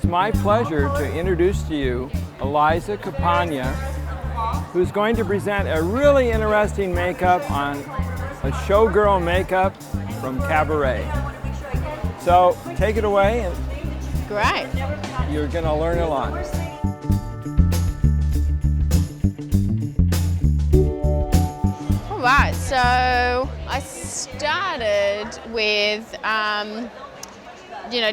my pleasure to introduce to you Eliza Campagna, who's going to present a really interesting makeup on a Showgirl makeup from Cabaret. So take it away, and great. You're going to learn a lot. All right, so I started with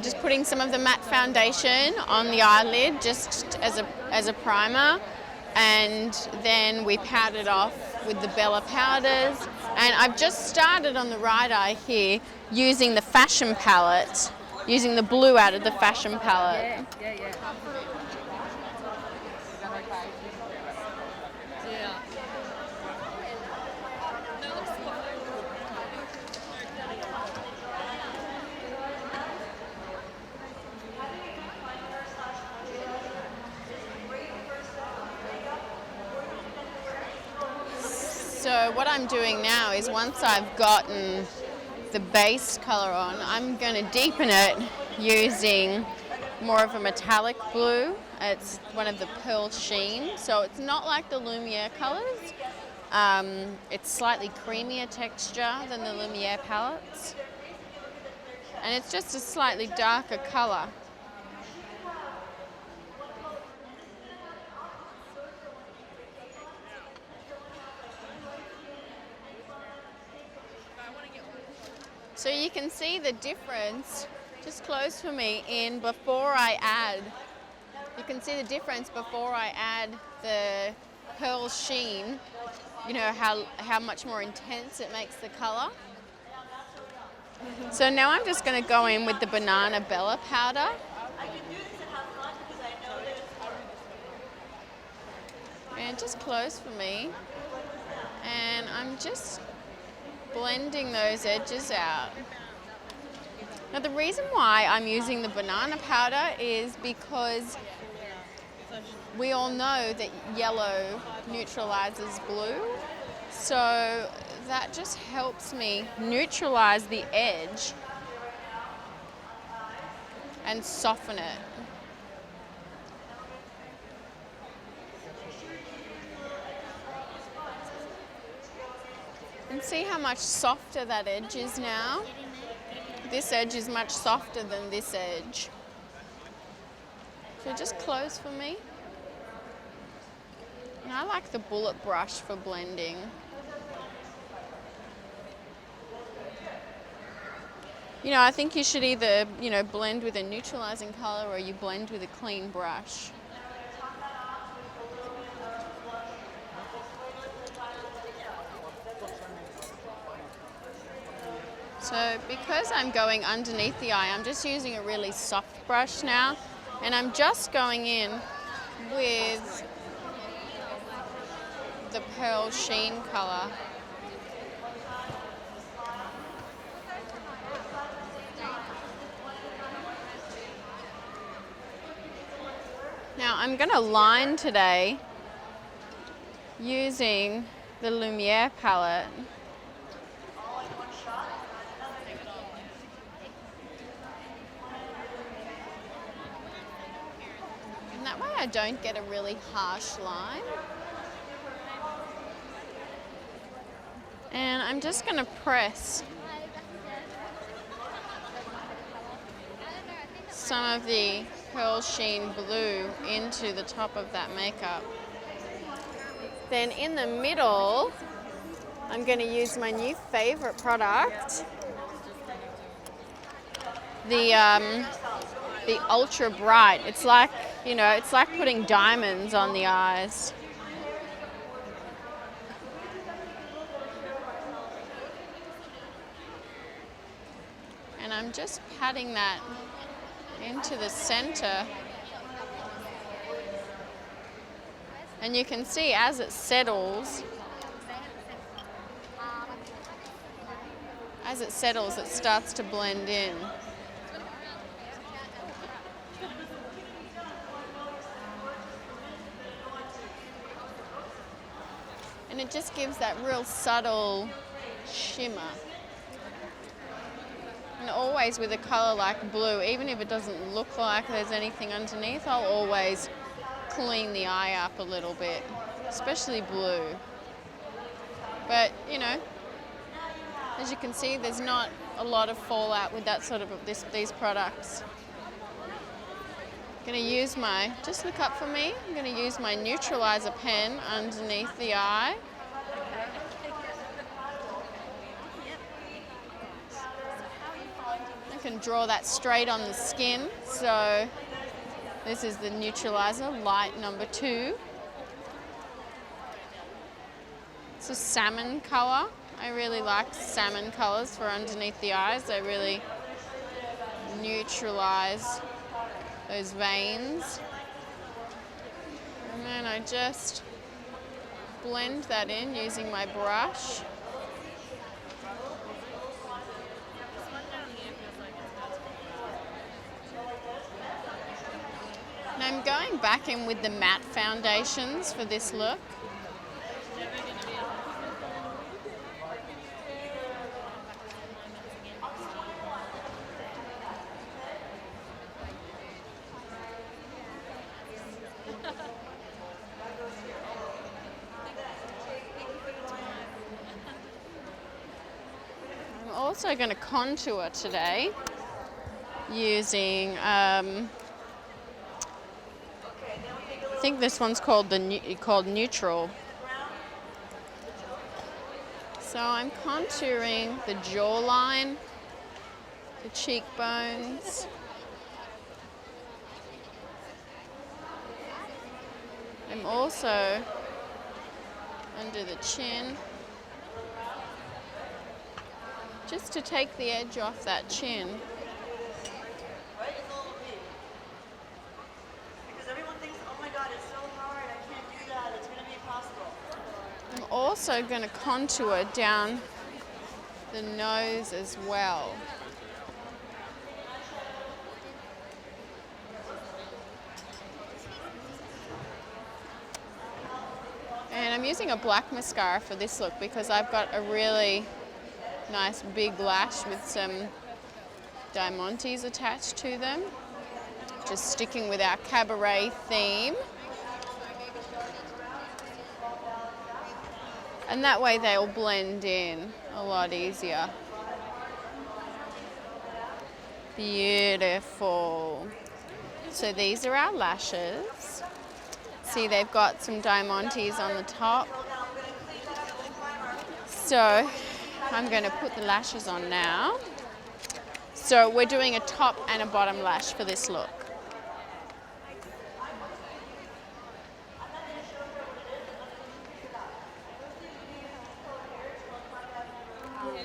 just putting some of the matte foundation on the eyelid just as a primer, and then we powdered off with the Bella powders. And I've just started on the right eye here using the Fashion palette, using the blue out of the Fashion palette. Yeah. So what I'm doing now is once I've gotten the base color on, I'm going to deepen it using more of a metallic blue. It's one of the Pearl Sheen, so it's not like the Lumiere colors. It's slightly creamier texture than the Lumiere palettes, and it's just a slightly darker color. So you can see the difference, just close for me, in before I add. You can see the difference before I add the Pearl Sheen, how much more intense it makes the color. So now I'm just going to go in with the Banana Bella powder. And just close for me. And I'm just blending those edges out. Now the reason why I'm using the banana powder is because we all know that yellow neutralizes blue, so that just helps me neutralize the edge and soften it. And see how much softer that edge is now? This edge is much softer than this edge. So just close for me. And I like the bullet brush for blending. I think you should either, blend with a neutralizing color or you blend with a clean brush. So because I'm going underneath the eye, I'm just using a really soft brush now, and I'm just going in with the Pearl Sheen color. Now I'm going to line today using the Lumiere palette. That way I don't get a really harsh line. And I'm just going to press some of the Pearl Sheen blue into the top of that makeup. Then in the middle, I'm going to use my new favorite product, the Ultra Bright. It's like, it's like putting diamonds on the eyes. And I'm just patting that into the center. And you can see as it settles, it starts to blend in. And it just gives that real subtle shimmer. And always with a color like blue, even if it doesn't look like there's anything underneath, I'll always clean the eye up a little bit, especially blue. But, you know, as you can see, there's not a lot of fallout with that sort of these products. I'm going to use my, just look up for me, I'm going to use my neutralizer pen underneath the eye. I can draw that straight on the skin. So this is the neutralizer, light number 2. It's a salmon color. I really like salmon colors for underneath the eyes. They really neutralize those veins. And then I just blend that in using my brush. And I'm going back in with the matte foundations for this look. I'm also going to contour today using, I think this one's called Neutral. So I'm contouring the jawline, the cheekbones. I'm also under the chin, just to take the edge off that chin. Because everyone thinks, oh my God, it's so hard, I can't do that, it's going to be impossible. I'm also going to contour down the nose as well. And I'm using a black mascara for this look because I've got a really nice big lash with some diamantes attached to them. Just sticking with our Cabaret theme. And that way they'll blend in a lot easier. Beautiful. So these are our lashes. See, they've got some diamantes on the top. So I'm going to put the lashes on now. So we're doing a top and a bottom lash for this look.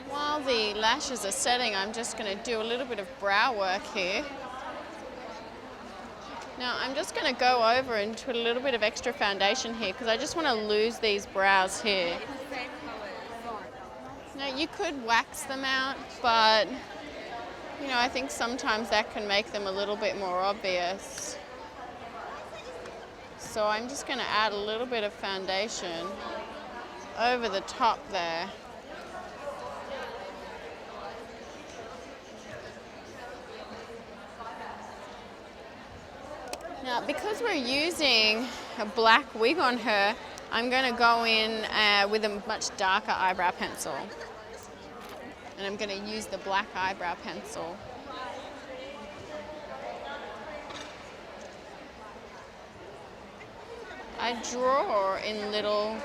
While the lashes are setting, I'm just going to do a little bit of brow work here. Now I'm just going to go over and put a little bit of extra foundation here because I just want to lose these brows here. Now you could wax them out, but you know, I think sometimes that can make them a little bit more obvious. So I'm just going to add a little bit of foundation over the top there. Now, because we're using a black wig on her, I'm going to go in with a much darker eyebrow pencil. And I'm going to use the black eyebrow pencil. I draw in little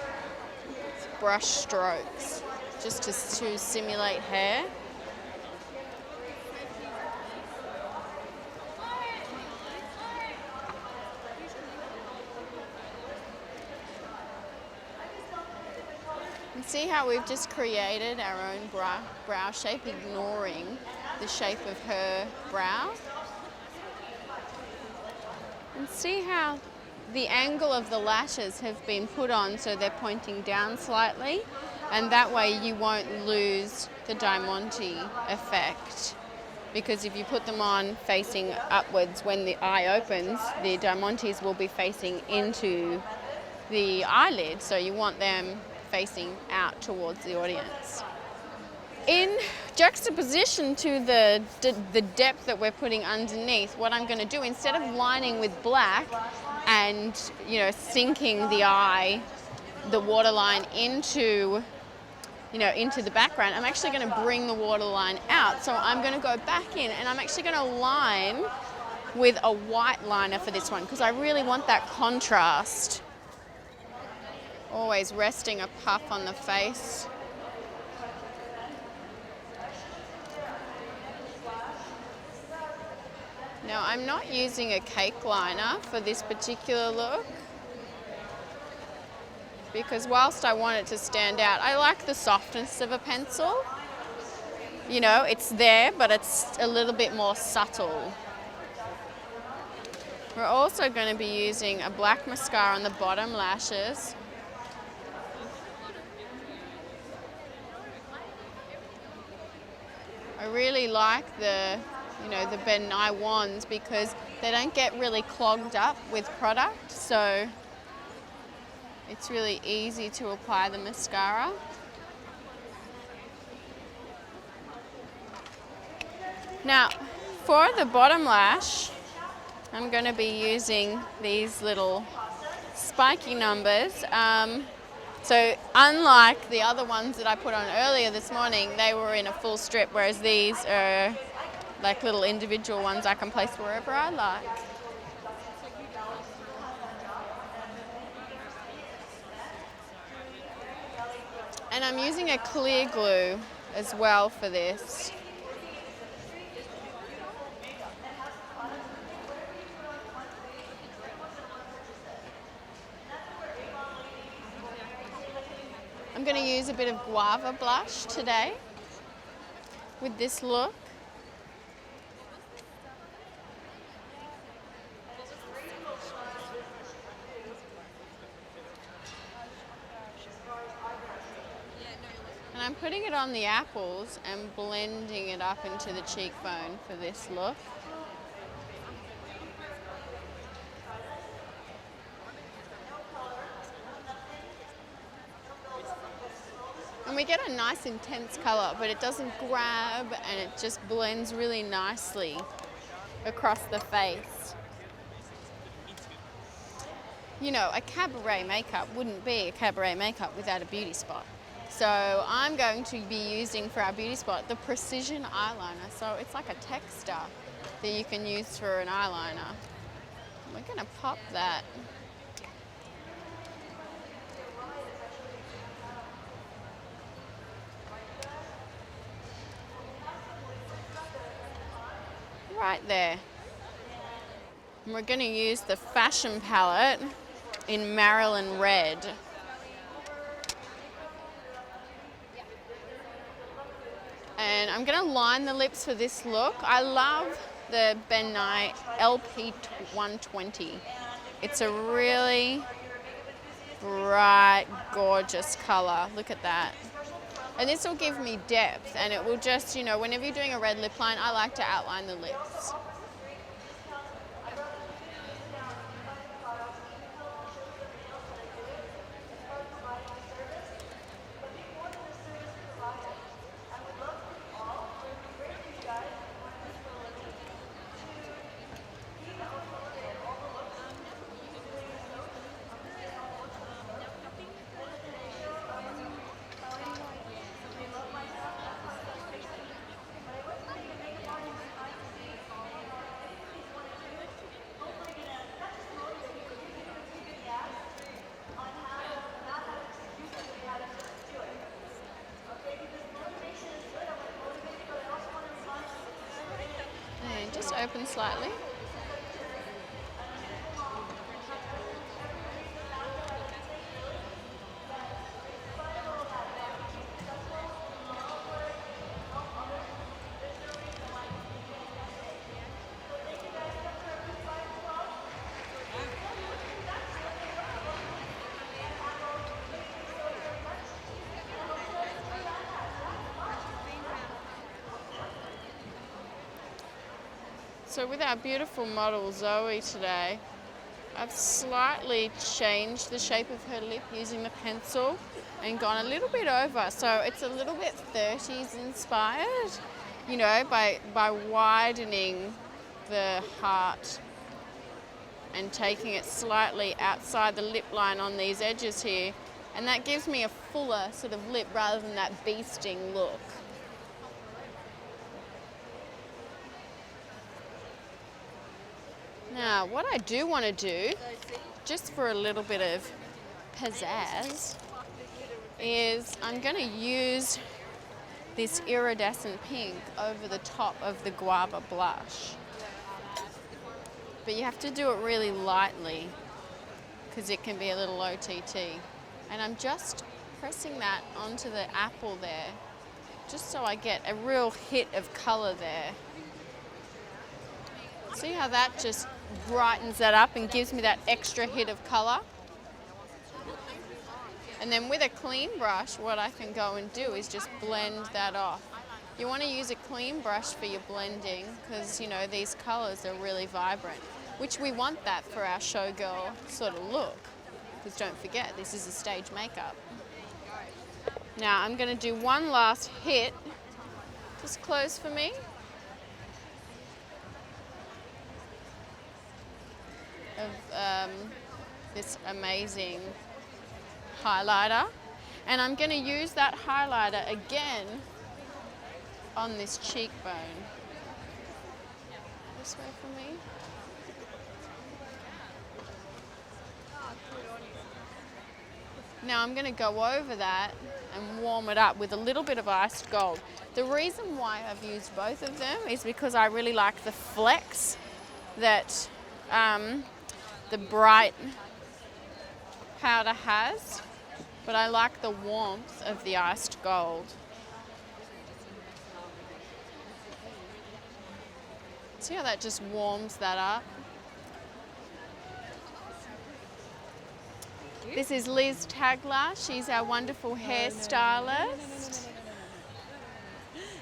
brush strokes just to simulate hair. See how we've just created our own brow shape, ignoring the shape of her brow? And see how the angle of the lashes have been put on so they're pointing down slightly, and that way you won't lose the diamante effect. Because if you put them on facing upwards when the eye opens, the diamantes will be facing into the eyelid, so you want them facing out towards the audience. In juxtaposition to the depth that we're putting underneath, what I'm going to do, instead of lining with black and, you know, sinking the eye, the waterline into, you know, into the background, I'm actually going to bring the waterline out. So I'm going to go back in and I'm actually going to line with a white liner for this one because I really want that contrast. Always resting a puff on the face. Now I'm not using a cake liner for this particular look because whilst I want it to stand out, I like the softness of a pencil. You know, it's there, but it's a little bit more subtle. We're also going to be using a black mascara on the bottom lashes. I really like the, you know, the Ben Nye wands because they don't get really clogged up with product, so it's really easy to apply the mascara. Now, for the bottom lash, I'm going to be using these little spiky numbers. So unlike the other ones that I put on earlier this morning, they were in a full strip, whereas these are like little individual ones I can place wherever I like. And I'm using a clear glue as well for this. I'm going to use a bit of guava blush today with this look. And I'm putting it on the apples and blending it up into the cheekbone for this look. And we get a nice intense color, but it doesn't grab and it just blends really nicely across the face. You know, a cabaret makeup wouldn't be a cabaret makeup without a beauty spot. So I'm going to be using for our beauty spot the precision eyeliner. So it's like a texture that you can use for an eyeliner. We're going to pop that. Right there. And we're going to use the Fashion palette in Marilyn Red. And I'm going to line the lips for this look. I love the Ben Nye LP 120. It's a really bright, gorgeous color. Look at that. And this will give me depth, and it will just, you know, whenever you're doing a red lip line, I like to outline the lips. Just open slightly. So with our beautiful model Zoe today, I've slightly changed the shape of her lip using the pencil and gone a little bit over, so it's a little bit 30s inspired, you know, by widening the heart and taking it slightly outside the lip line on these edges here, and that gives me a fuller sort of lip rather than that beasting look. Now, what I do want to do, just for a little bit of pizzazz, is I'm going to use this iridescent pink over the top of the guava blush. But you have to do it really lightly because it can be a little OTT. And I'm just pressing that onto the apple there, just so I get a real hit of color there. See how that just brightens that up and gives me that extra hit of color? And then with a clean brush, what I can go and do is just blend that off. You want to use a clean brush for your blending because, you know, these colors are really vibrant, which we want that for our showgirl sort of look. Because don't forget, this is a stage makeup. Now I'm going to do one last hit. Just close for me. Of this amazing highlighter, and I'm going to use that highlighter again on this cheekbone. This way for me. Now I'm going to go over that and warm it up with a little bit of iced gold. The reason why I've used both of them is because I really like the flex that the bright powder has, but I like the warmth of the iced gold. See how that just warms that up? This is Liz Tagler. She's our wonderful hairstylist.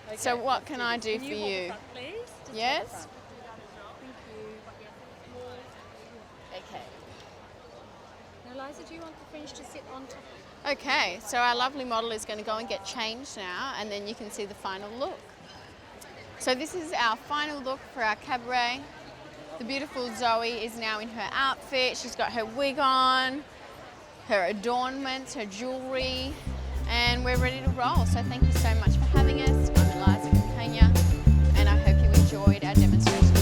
Okay. So what can I do for hold you? the front, please? Just Yes? hold the front. Thank you. Okay. Now, Eliza, do you want the fringe to sit on top? Okay, so our lovely model is going to go and get changed now, and then you can see the final look. So this is our final look for our cabaret. The beautiful Zoe is now in her outfit. She's got her wig on, her adornments, her jewelry, and we're ready to roll. So thank you so much for having us. I'm Eliza Campagna, and I hope you enjoyed our demonstration.